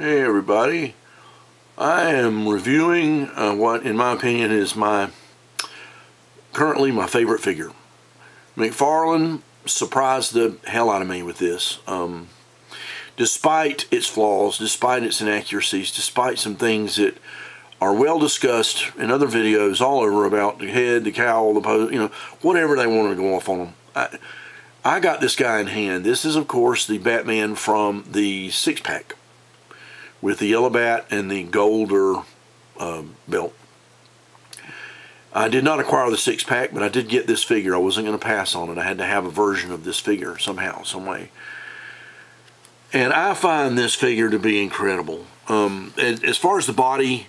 Hey everybody, I am reviewing what in my opinion is currently my favorite figure. McFarlane surprised the hell out of me with this. Despite its flaws, despite its inaccuracies, despite some things that are well discussed in other videos all over about the head, the cowl, the pose, whatever they want to go off on them. I got this guy in hand. This is of course the Batman from the 6-pack. With the yellow bat and the golder belt. I did not acquire the 6-pack, but I did get this figure. I wasn't going to pass on it. I had to have a version of this figure somehow, some way. And I find this figure to be incredible. As far as the body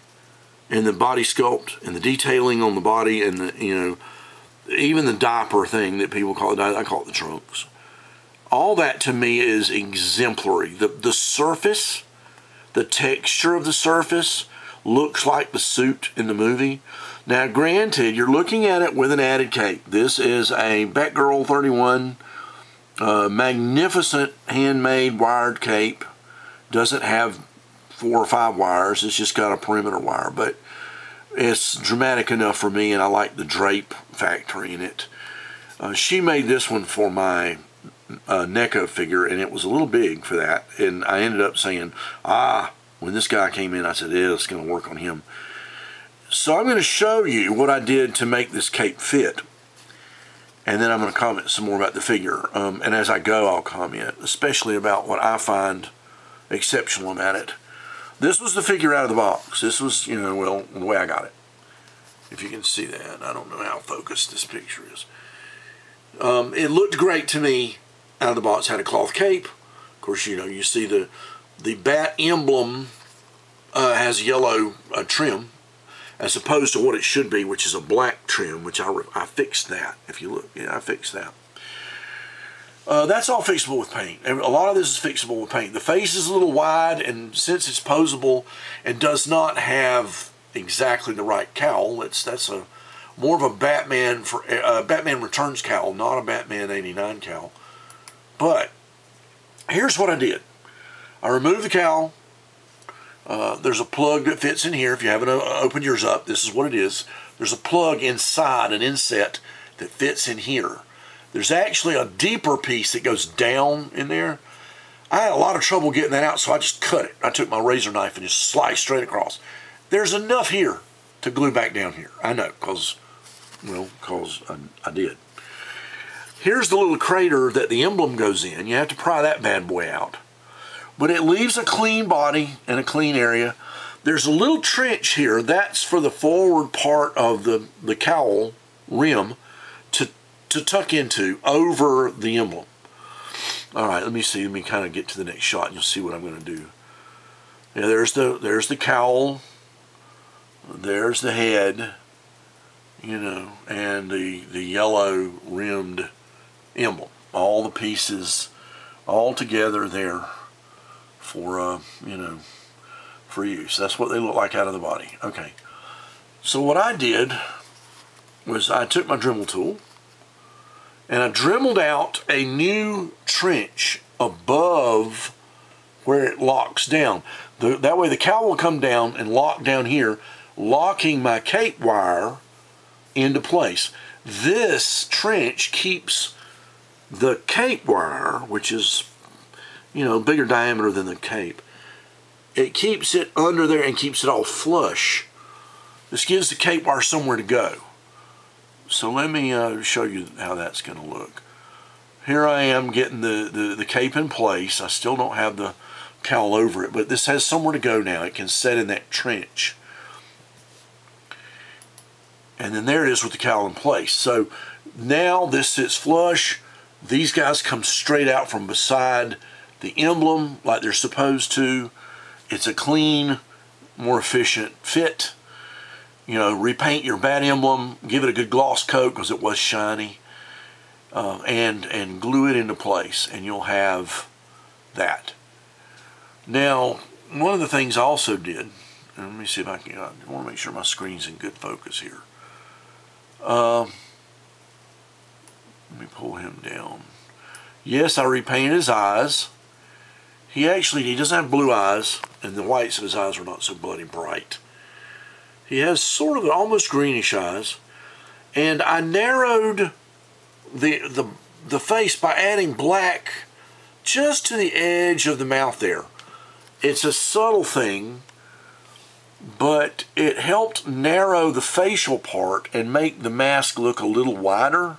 and the body sculpt and the detailing on the body and the, even the diaper thing that people call it, I call it the trunks. All that to me is exemplary. The surface. The texture of the surface looks like the suit in the movie. Now, granted, you're looking at it with an added cape. This is a Batgirl 31 magnificent handmade wired cape. Doesn't have 4 or 5 wires. It's just got a perimeter wire, but it's dramatic enough for me, and I like the drape factory in it. She made this one for my NECA figure, and it was a little big for that, and I ended up saying, when this guy came in, I said, yeah, it's going to work on him. So I'm going to show you what I did to make this cape fit, and then I'm going to comment some more about the figure, and as I go I'll comment, especially about what I find exceptional about it. This was the figure out of the box. This was, well, the way I got it. If you can see that. I don't know how focused this picture is. It looked great to me out of the box. Had a cloth cape. Of course, you see the bat emblem has yellow trim as opposed to what it should be, which is a black trim, which I fixed that. If you look, yeah, I fixed that. That's all fixable with paint. A lot of this is fixable with paint. The face is a little wide, and since it's poseable and does not have exactly the right cowl, that's more of a Batman Batman Returns cowl, not a Batman 89 cowl. But here's what I did. I removed the cowl. There's a plug that fits in here. If you haven't opened yours up, this is what it is. There's a plug inside, an inset that fits in here. There's actually a deeper piece that goes down in there. I had a lot of trouble getting that out, so I just cut it. I took my razor knife and just sliced straight across. There's enough here to glue back down here. I know, because I did. Here's the little crater that the emblem goes in. You have to pry that bad boy out. But it leaves a clean body and a clean area. There's a little trench here. That's for the forward part of the cowl rim to tuck into over the emblem. All right, let me see. Let me kind of get to the next shot and you'll see what I'm going to do. Yeah, there's the cowl. There's the head. And the yellow rimmed emblem. All the pieces all together there for, for use. That's what they look like out of the body. Okay. So what I did was I took my Dremel tool and I dremeled out a new trench above where it locks down. That way the cowl will come down and lock down here, locking my cape wire into place. This trench keeps the cape wire, which is, bigger diameter than the cape. It keeps it under there and keeps it all flush. This gives the cape wire somewhere to go. So let me show you how that's going to look. Here I am getting the cape in place. I still don't have the cowl over it, but this has somewhere to go now. It can set in that trench. And then there it is with the cowl in place. So now this sits flush. These guys come straight out from beside the emblem like they're supposed to. It's a clean, more efficient fit. Repaint your bat emblem, give it a good gloss coat because it was shiny, and glue it into place, and you'll have that. Now, one of the things I also did, and let me see if I want to make sure my screen's in good focus here. Let me pull him down. Yes, I repainted his eyes. he doesn't have blue eyes, and the whites of his eyes are not so bloody bright. He has sort of almost greenish eyes, and I narrowed the face by adding black just to the edge of the mouth there. It's a subtle thing, but it helped narrow the facial part and make the mask look a little wider.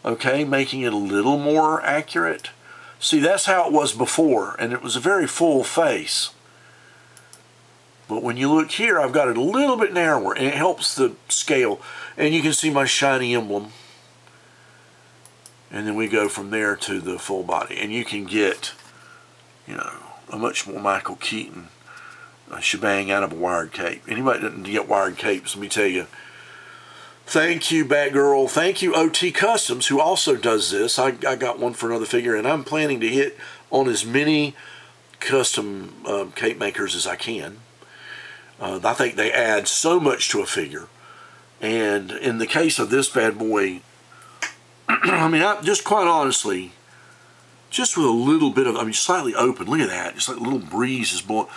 Okay, making it a little more accurate. See, that's how it was before, and it was a very full face. But when you look here, I've got it a little bit narrower, and it helps the scale. And you can see my shiny emblem. And then we go from there to the full body. And you can get, you know, a much more Michael Keaton shebang out of a wired cape. Anybody that doesn't get wired capes, let me tell you, thank you, Batgirl. Thank you, OT Customs, who also does this. I got one for another figure, and I'm planning to hit on as many custom cape makers as I can. I think they add so much to a figure. And in the case of this bad boy, I mean, just quite honestly, just with a little bit of, I mean, slightly open, look at that, just like a little breeze is blowing.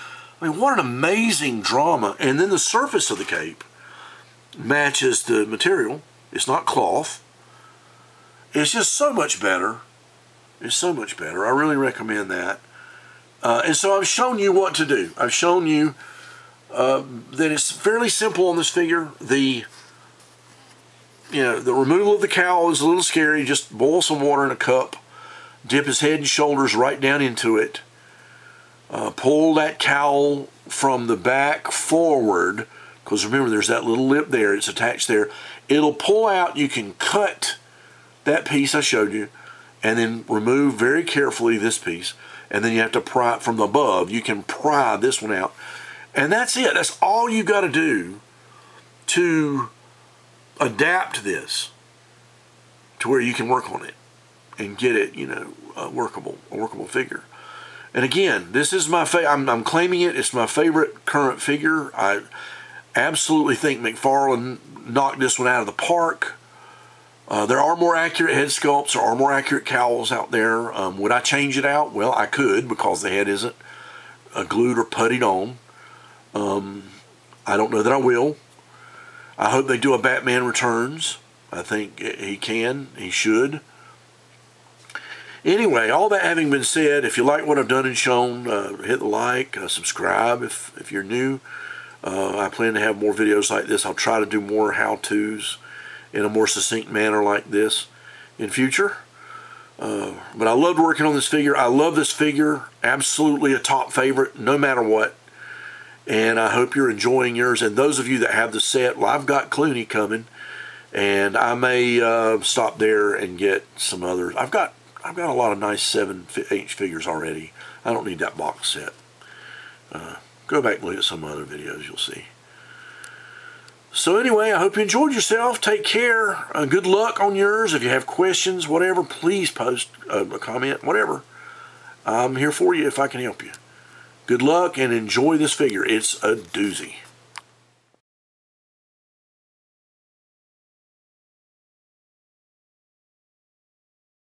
I mean, what an amazing drama. And then the surface of the cape matches the material. It's not cloth. It's just so much better. It's so much better. I really recommend that. And so I've shown you what to do. I've shown you that it's fairly simple on this figure. The removal of the cowl is a little scary. Just boil some water in a cup, dip his head and shoulders right down into it, pull that cowl from the back forward, because remember there's that little lip there, it's attached there. It'll pull out. You can cut that piece I showed you, and then remove very carefully this piece, and then you have to pry it from the above. You can pry this one out, and that's it. That's all you got to do to adapt this to where you can work on it and get it, you know, a workable figure. And again, this is my favorite. I'm claiming it. It's my favorite current figure. I absolutely think McFarlane knocked this one out of the park. There are more accurate head sculpts. There are more accurate cowls out there. Would I change it out? Well, I could, because the head isn't glued or puttied on. I don't know that I will. I hope they do a Batman Returns. I think he can. He should. Anyway, all that having been said, if you like what I've done and shown, hit the like, subscribe if you're new. I plan to have more videos like this. I'll try to do more how-tos in a more succinct manner like this in future. But I loved working on this figure. I love this figure. Absolutely a top favorite, no matter what. And I hope you're enjoying yours. And those of you that have the set, well, I've got Clooney coming, and I may stop there and get some others. I've got a lot of nice 7-inch figures already. I don't need that box set. Go back and look at some other videos, you'll see. So anyway, I hope you enjoyed yourself. Take care. Good luck on yours. If you have questions, whatever, please post a comment, whatever. I'm here for you if I can help you. Good luck and enjoy this figure. It's a doozy.